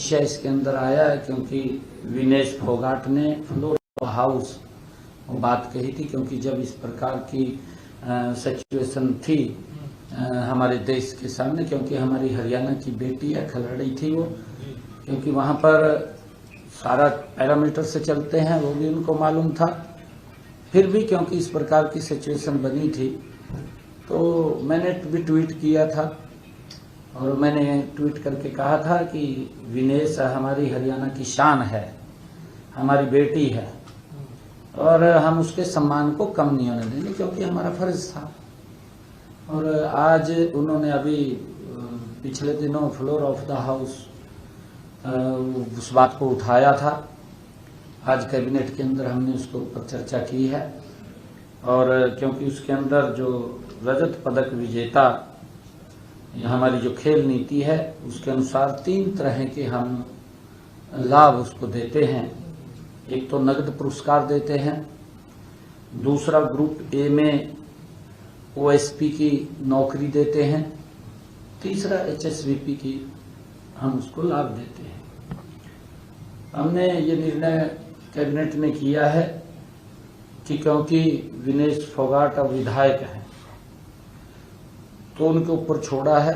विषय इसके अंदर आया है क्योंकि विनेश फोगाट ने फ्लोर हाउस बात कही थी, क्योंकि जब इस प्रकार की सिचुएशन थी हमारे देश के सामने, क्योंकि हमारी हरियाणा की बेटी है, खिलाड़ी थी वो, क्योंकि वहाँ पर सारा पैरामीटर से चलते हैं, वो भी उनको मालूम था। फिर भी क्योंकि इस प्रकार की सिचुएशन बनी थी तो मैंने भी ट्वीट किया था, और मैंने ट्वीट करके कहा था कि विनेश हमारी हरियाणा की शान है, हमारी बेटी है, और हम उसके सम्मान को कम नहीं होने देंगे, क्योंकि हमारा फर्ज था। और आज उन्होंने अभी पिछले दिनों फ्लोर ऑफ द हाउस उस बात को उठाया था। आज कैबिनेट के अंदर हमने उसके ऊपर चर्चा की है, और क्योंकि उसके अंदर जो रजत पदक विजेता हमारी जो खेल नीति है उसके अनुसार 3 तरह के हम लाभ उसको देते हैं। एक तो नगद पुरस्कार देते हैं, दूसरा ग्रुप ए में ओएसपी की नौकरी देते हैं, तीसरा एचएसवीपी की हम उसको लाभ देते हैं। हमने ये निर्णय कैबिनेट में किया है कि क्योंकि विनेश फोगाट अब विधायक हैं तो उनके ऊपर छोड़ा है।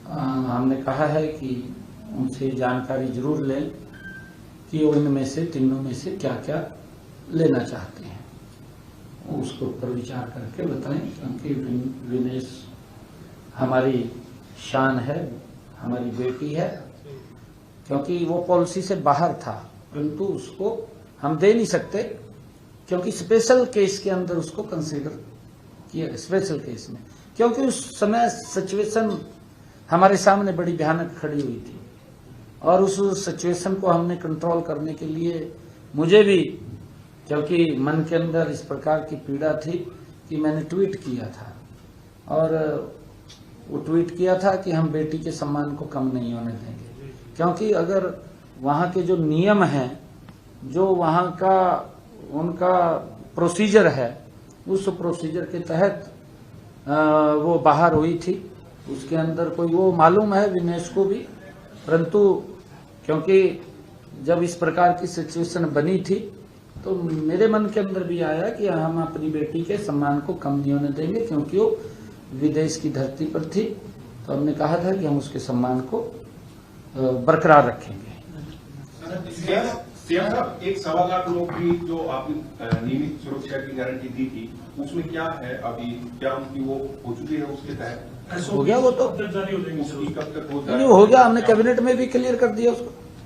हमने कहा है कि उनसे जानकारी जरूर लें कि वो इनमें से तीनों में से क्या क्या लेना चाहते हैं, उसके ऊपर विचार करके बताएं, क्योंकि विनेश हमारी शान है, हमारी बेटी है। क्योंकि वो पॉलिसी से बाहर था, परंतु उसको हम दे नहीं सकते, क्योंकि स्पेशल केस के अंदर उसको कंसीडर किया, स्पेशल केस में, क्योंकि उस समय सिचुएशन हमारे सामने बड़ी भयानक खड़ी हुई थी, और उस सिचुएशन को हमने कंट्रोल करने के लिए मुझे भी, क्योंकि मन के अंदर इस प्रकार की पीड़ा थी कि मैंने ट्वीट किया था, और वो ट्वीट किया था कि हम बेटी के सम्मान को कम नहीं होने देंगे, क्योंकि अगर वहाँ के जो नियम हैं, जो वहाँ का उनका प्रोसीजर है, उस प्रोसीजर के तहत वो बाहर हुई थी। उसके अंदर कोई, वो मालूम है विनेश को भी, परंतु क्योंकि जब इस प्रकार की सिचुएशन बनी थी तो मेरे मन के अंदर भी आया कि हम अपनी बेटी के सम्मान को कम नहीं होने देंगे, क्योंकि वो विदेश की धरती पर थी। तो हमने कहा था कि हम उसके सम्मान को बरकरार रखेंगे। एक 1.25 लाख लोग की जो आपने नियमित सुरक्षा की गारंटी दी थी, उसमें क्या है अभी? क्या उनकी वो हो चुकी है? उसके तहत हो गया, वो तो कब तक हो गया। हमने कैबिनेट में भी क्लियर कर दिया,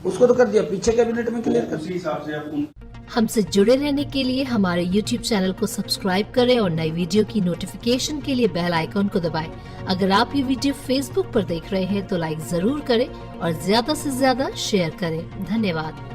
उसको तो कर दिया, पीछे कैबिनेट में क्लियर कर दिया। उसी हिसाब से अब हमसे जुड़े रहने के लिए हमारे YouTube चैनल को सब्सक्राइब करें और नई वीडियो की नोटिफिकेशन के लिए बेल आइकॉन को दबाएं। अगर आप ये वीडियो Facebook पर देख रहे हैं तो लाइक जरूर करें और ज्यादा से ज्यादा शेयर करें। धन्यवाद।